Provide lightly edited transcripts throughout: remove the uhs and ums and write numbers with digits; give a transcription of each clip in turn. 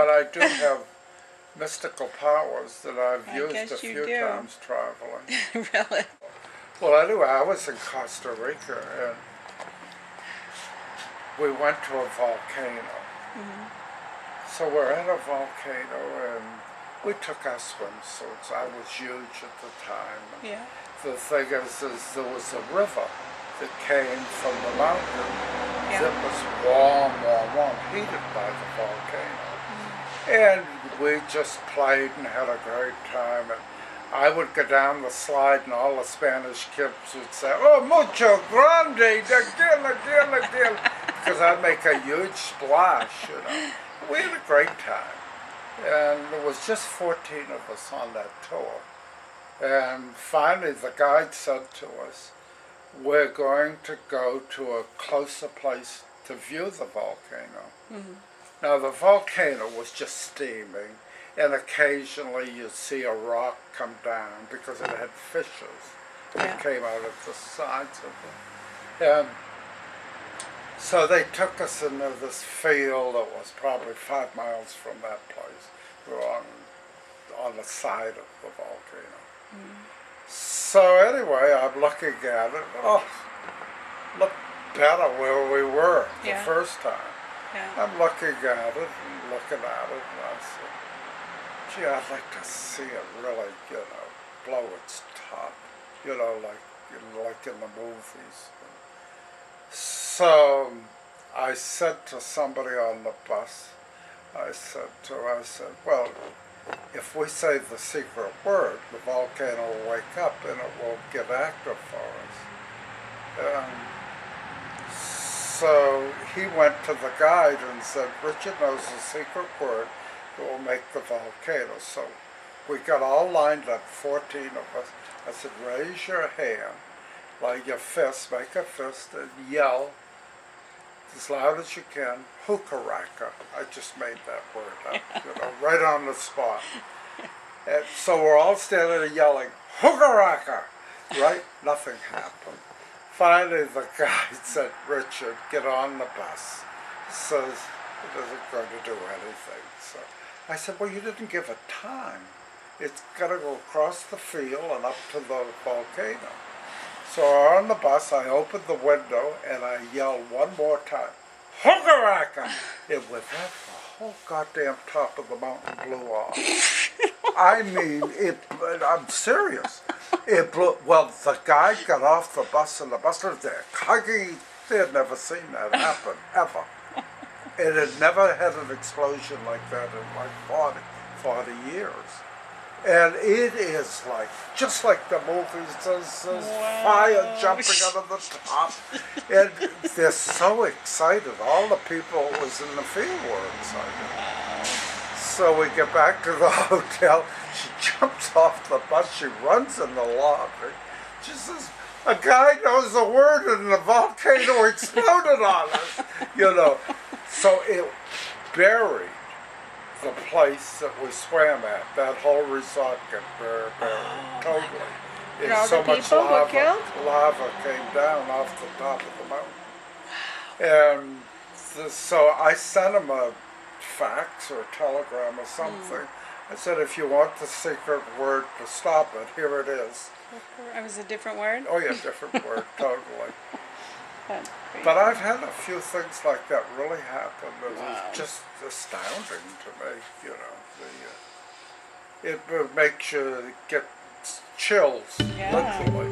but I do have mystical powers that I've used a few do. times traveling. Really? Well, anyway, I was in Costa Rica, and we went to a volcano. So we're at a volcano, and we took our swimsuits. I was huge at the time. Yeah. The thing is there was a river that came from the mountain that was warm, heated by the volcano. And we just played and had a great time. And I would go down the slide, and all the Spanish kids would say, "Oh, mucho grande, again," because I'd make a huge splash, you know. We had a great time. And there was just 14 of us on that tour. And finally the guide said to us, "We're going to go to a closer place to view the volcano." Now the volcano was just steaming, and occasionally you'd see a rock come down because it had fissures that came out of the sides of it. And so they took us into this field that was probably 5 miles from that place. We were on the side of the volcano. So anyway, I'm looking at it. Oh, looked better where we were the first time. I'm looking at it and looking at it, and I said, "Gee, I'd like to see it really, blow its top, like in the movies." So I said to somebody on the bus, I said, "Well, if we say the secret word, the volcano will wake up and it will get active for us." So he went to the guide and said, "Richard knows the secret word that will make the volcano." So we got all lined up, 14 of us. I said, "Raise your hand, like your fist, make a fist, and yell as loud as you can, hookaraka." I just made that word up, right on the spot. And so we're all standing there yelling, hookaraka, right? Nothing happened. Finally, the guy said, "Richard, get on the bus." He says, "It isn't going to do anything." So I said, "Well, you didn't give it time. It's got to go across the field and up to the volcano." So on the bus, I opened the window and I yelled one more time, hookaraka! And with that, the whole goddamn top of the mountain blew off. I mean, I'm serious. It blew. Well, the guy got off the bus, and the bus was there. They had never seen that happen, ever. It had never had an explosion like that in like 40 years. And it is just like the movies, there's fire jumping out of the top. And they're so excited. All the people that was in the field were excited. So we get back to the hotel. She jumps off the bus. She runs in the lobby. She says, "A guy knows the word and the volcano exploded on us." So it buried the place that we swam at. That whole resort got buried totally. And all so the much people were killed? lava came down off the top of the mountain. And so I sent him a fax or a telegram or something. I said, "If you want the secret word to stop it, here it is." It was a different word? Oh yeah, different word, totally. That's crazy. But I've had a few things like that really happen. It was just astounding to me, it makes you get chills, literally.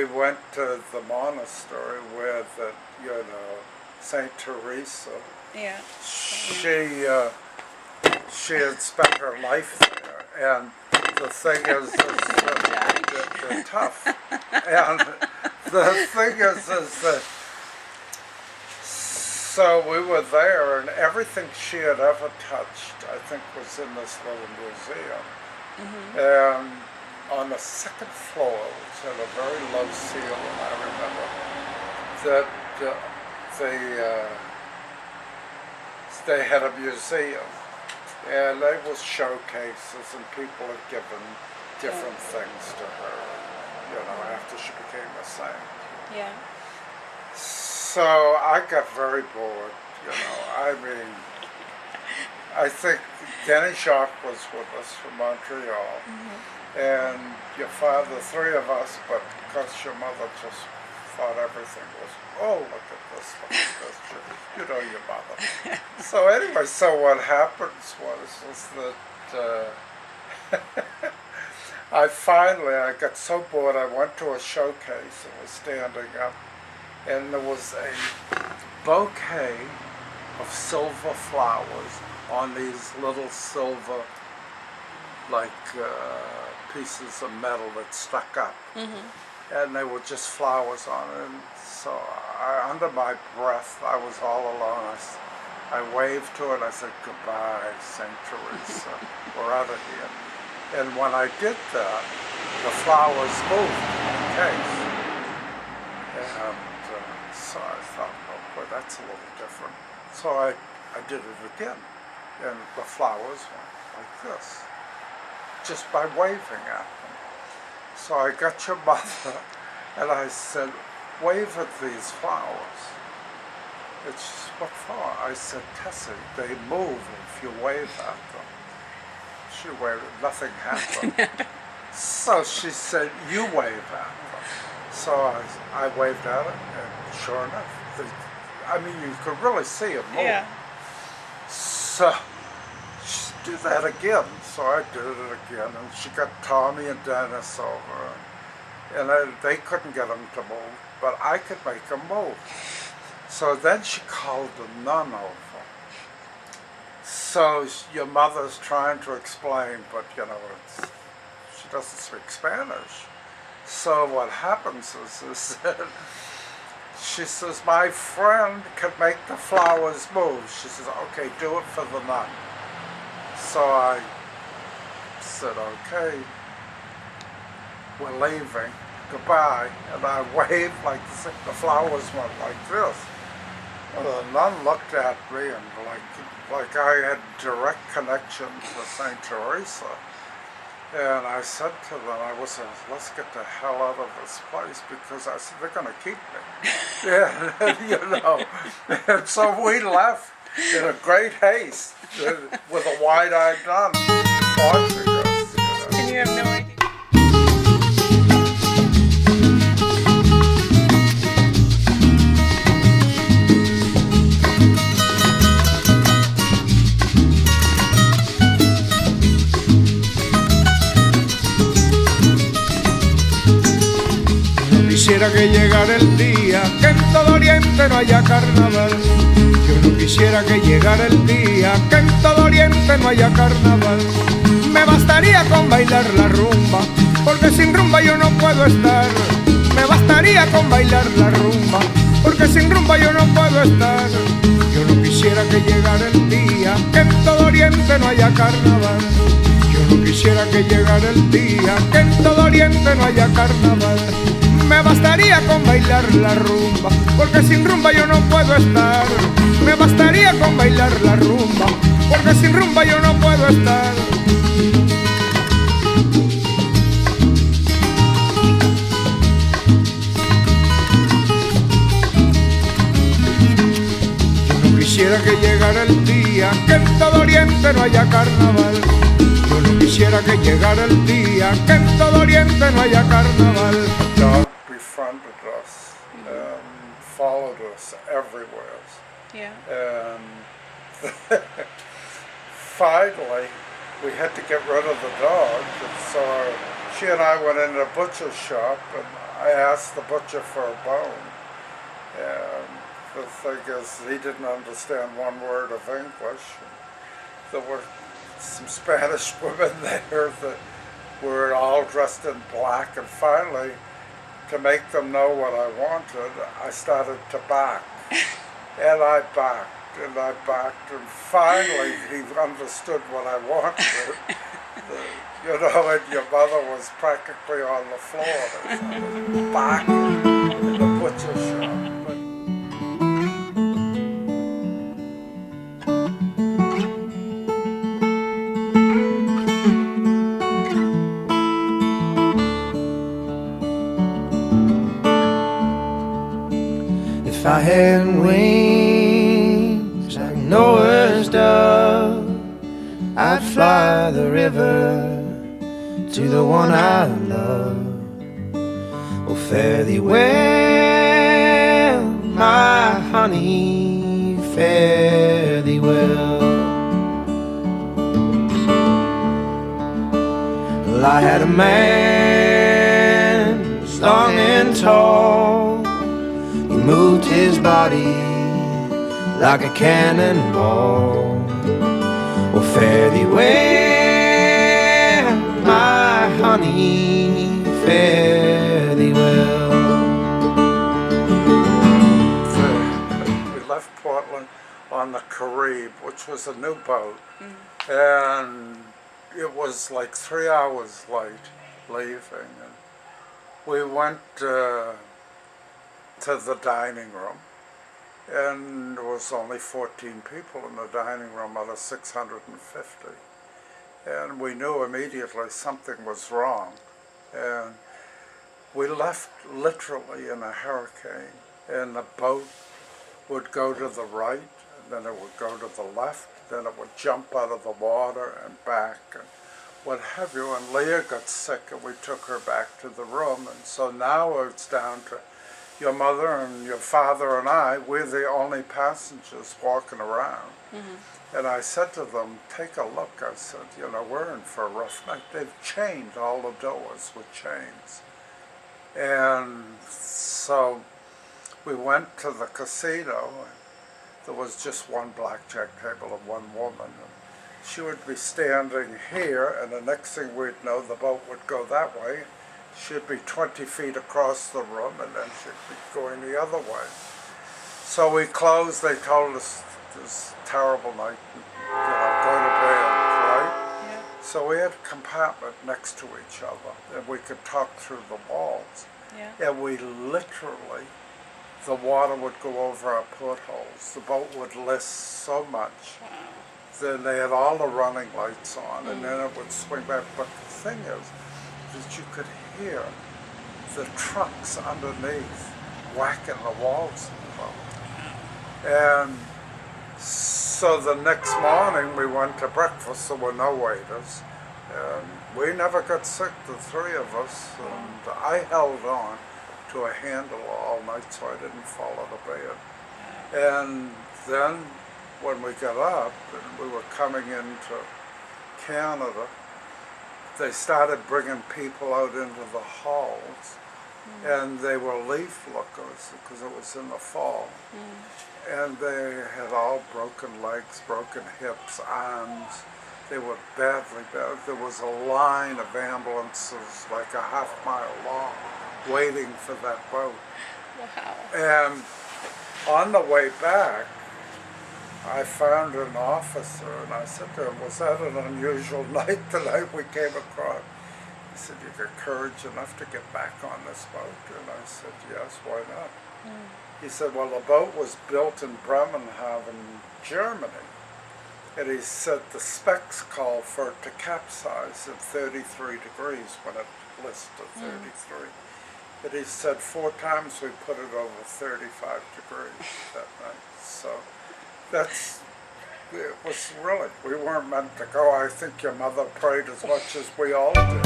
we went to the monastery where Saint Teresa. Yeah. She had spent her life there, and the thing is that they're tough. And the thing is that, so we were there, and everything she had ever touched, I think, was in this little museum. And on the second floor, which had a very low ceiling, I remember, that they had a museum. And they were showcases, and people had given different things to her, after she became a saint. Yeah. So I got very bored, I mean, I think Denny Jacques was with us from Montreal, and your father, three of us, but because your mother just thought everything was, oh, look at this, you know your mother. So anyway, so what happens was that I got so bored, I went to a showcase and was standing up, and there was a bouquet of silver flowers on these little silver, pieces of metal that stuck up. And they were just flowers on it. And so under my breath, I was all alone. I waved to it. I said, goodbye, St. Teresa. We're out of here. And when I did that, the flowers moved in the case. And so I thought, oh boy, that's a little different. So I did it again. And the flowers went like this, just by waving at them. So I got your mother, and I said, wave at these flowers. It's what for? I said, Tessie, they move if you wave at them. She waved, nothing happened. So she said, you wave at them. So I waved at it, and sure enough, you could really see it move. Yeah. So she did that again. So I did it again, and she got Tommy and Dennis over, and they couldn't get them to move, but I could make them move. So then she called a nun over. So your mother's trying to explain, but she doesn't speak Spanish. So what happens is that she says, my friend can make the flowers move. She says, okay, do it for the nun. So I said, okay, we're leaving, goodbye. And I waved like this. The flowers went like this. And the nun looked at me and like I had direct connection to St. Teresa. And I said to them, let's get the hell out of this place, because I said, they're going to keep me. And so we left in a great haste with a wide-eyed nun watching us. And you have no idea. Quisiera que llegara el día que en todo Oriente no haya carnaval. Yo no quisiera que llegara el día que en todo Oriente no haya carnaval. Me bastaría con bailar la rumba, porque sin rumba yo no puedo estar. Me bastaría con bailar la rumba, porque sin rumba yo no puedo estar. Yo no quisiera que llegara el día que en todo Oriente no haya carnaval. Yo no quisiera que llegara el día que en todo Oriente no haya carnaval. Me bastaría con bailar la rumba, porque sin rumba yo no puedo estar. Me bastaría con bailar la rumba, porque sin rumba yo no puedo estar. Yo no quisiera que llegara el día que en todo Oriente no haya carnaval. Yo no quisiera que llegara el día que en todo Oriente no haya carnaval. Befriended us and followed us everywhere. Yeah. And finally, we had to get rid of the dog. And so she and I went into a butcher's shop, and I asked the butcher for a bone, and the thing is, he didn't understand one word of English. There were some Spanish women there that were all dressed in black, and finally, to make them know what I wanted, I started to bark. And I barked, and I barked, and finally he understood what I wanted. You know, and your mother was practically on the floor, barking in the butcher shop. If I had wings like Noah's dove, I'd fly the river to the one I love. Oh, fare thee well, my honey, fare thee well. Well, I had a man who was long and tall. He moved his body like a cannonball. Oh, fare thee well, my honey, fare thee well. We left Portland on the Carib, which was a new boat, and it was like 3 hours late leaving. And we went to the dining room, and there was only 14 people in the dining room out of 650. And we knew immediately something was wrong. And we left literally in a hurricane, and the boat would go to the right, and then it would go to the left, then it would jump out of the water and back, and what have you. And Leah got sick, and we took her back to the room, and so now it's down to your mother and your father and I. We're the only passengers walking around. And I said to them, take a look. I said, you know, we're in for a rough night. They've chained all the doors with chains. And so we went to the casino, and there was just one blackjack table and one woman. And she would be standing here, and the next thing we'd know, the boat would go that way. She'd be 20 feet across the room, and then she'd be going the other way. So we closed. They told us this terrible night, you know, go to bed, right? Yeah. So we had a compartment next to each other, and we could talk through the walls. Yeah. And we literally, the water would go over our portholes. The boat would list so much. Wow. Then they had all the running lights on, and then it would swing back. But the thing is that you could hear the trucks underneath whacking the walls of the boat. And so the next morning we went to breakfast. There were no waiters, and we never got sick, the three of us, and I held on to a handle all night so I didn't fall out of bed. And then when we got up and we were coming into Canada, they started bringing people out into the halls, and they were leaf lookers because it was in the fall. And they had all broken legs, broken hips, arms. They were badly bad. There was a line of ambulances like a half-mile long waiting for that boat. Wow. And on the way back, I found an officer, and I said to him, was that an unusual night the night we came across? He said, you got courage enough to get back on this boat? And I said, yes, why not? He said, well, the boat was built in Bremenhaven, Germany. And he said the specs call for it to capsize at 33 degrees when it listed 33. And he said 4 times we put it over 35 degrees that night. So that's, it was really, we weren't meant to go. I think your mother prayed as much as we all did.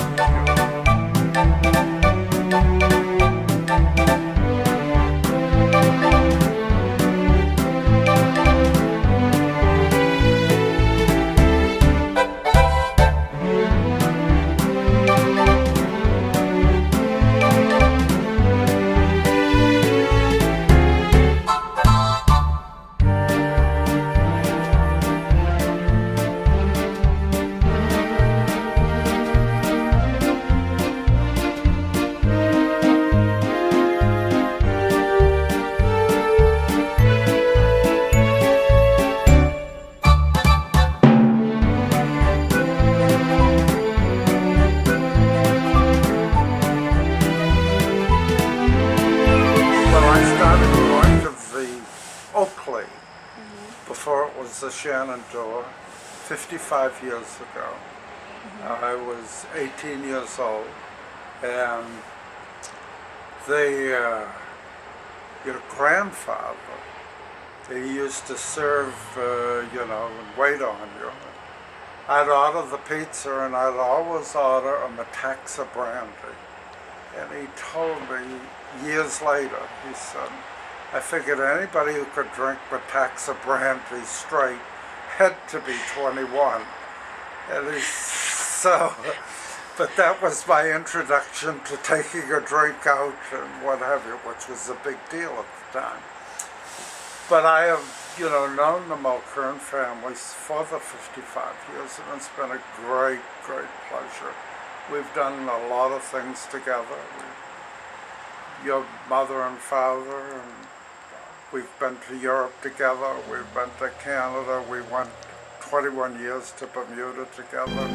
was the Shenandoah 55 years ago. I was 18 years old, and your grandfather, he used to serve, and wait on you. I'd order the pizza, and I'd always order a Metaxa brandy. And he told me years later, he said, I figured anybody who could drink Metaxa brandy straight had to be 21. And but that was my introduction to taking a drink out and what have you, which was a big deal at the time. But I have, known the Mulkern families for the 55 years, and it's been a great, great pleasure. We've done a lot of things together. Your mother and father, and we've been to Europe together, we've been to Canada, we went 21 years to Bermuda together.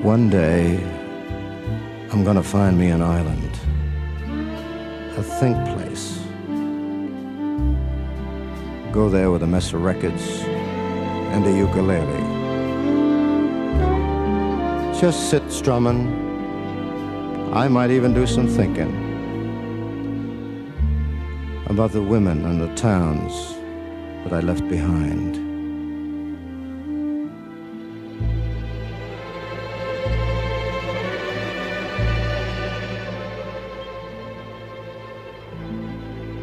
One day, I'm gonna find me an island, a think place. Go there with a mess of records and a ukulele. Just sit strumming. I might even do some thinking about the women and the towns that I left behind.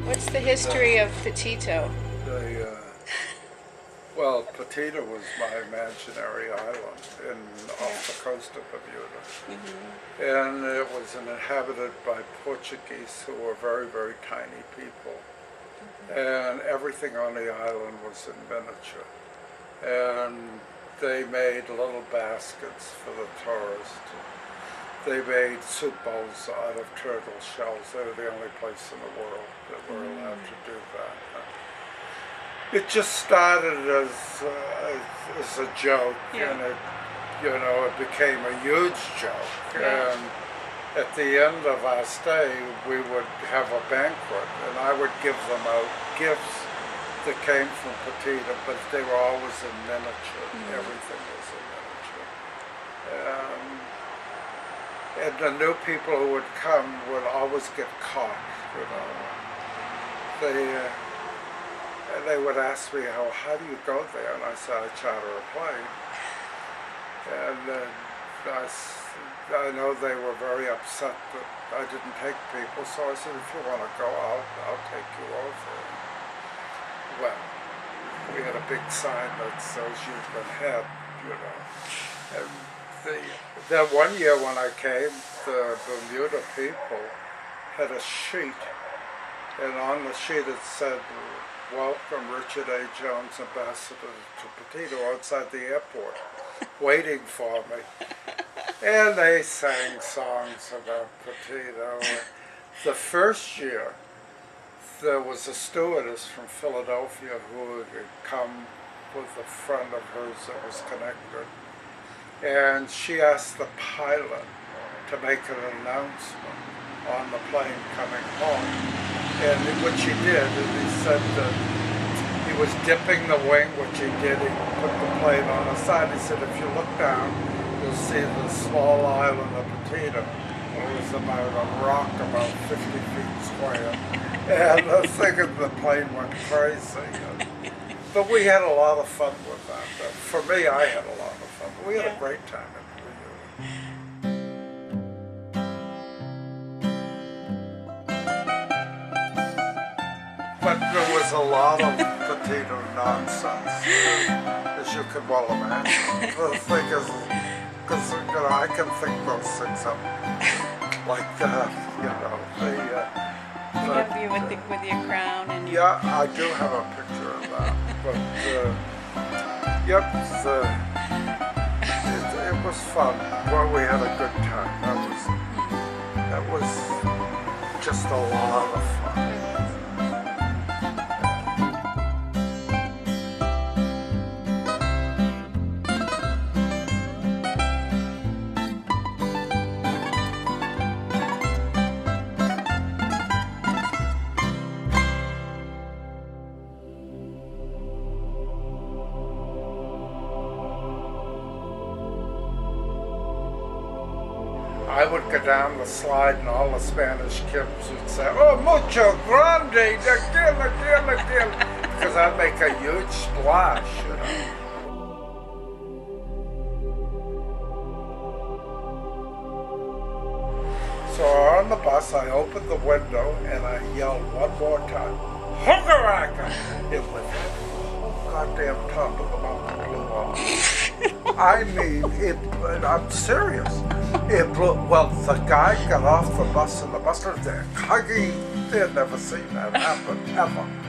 What's the history of Petito? Well, Petito was my imaginary island off the coast of Bermuda. And it was inhabited by Portuguese who were very, very tiny people. And everything on the island was in miniature. And they made little baskets for the tourists. They made soup bowls out of turtle shells. They were the only place in the world that were allowed to do that. It just started as a joke, and it became a huge joke. And at the end of our stay, we would have a banquet, and I would give them out gifts that came from Petito, but they were always in miniature. Everything was in miniature. And the new people who would come would always get caught, They would ask me, how do you go there? And I said, I charter a plane. And I know they were very upset that I didn't take people, so I said, if you want to go, I'll take you over. Well, we had a big sign that says you've been had, And then one year when I came, the Bermuda people had a sheet, and on the sheet it said, welcome Richard A. Jones, ambassador to Petito, outside the airport, waiting for me. And they sang songs about Petito. The first year, there was a stewardess from Philadelphia who had come with a friend of hers that was connected. And she asked the pilot to make an announcement on the plane coming home. And which he did, and he said that he was dipping the wing, which he did. He put the plane on the side. He said, if you look down, you'll see the small island of Petito. It was about a rock about 50 feet square. And I was thinking the plane went crazy. But we had a lot of fun with that. For me, I had a lot of fun. We had a great time in Bermuda. But there was a lot of Petito nonsense, as you can well imagine. The thing is, because I can think those things up like that, We have you with your crown and your... Yeah, I do have a picture of that. But it was fun. Well, we had a good time. That was just a lot of fun. I would go down the slide and all the Spanish kids would say, "Oh, mucho grande, again," because I'd make a huge splash, you know. So on the bus, I opened the window and I yelled one more time, "Hookaraka!" It was goddamn top of the mountain blew off. I mean, I'm serious. It blew, well, the guy got off the bus and the bus was there hugging. They had never seen that happen, ever.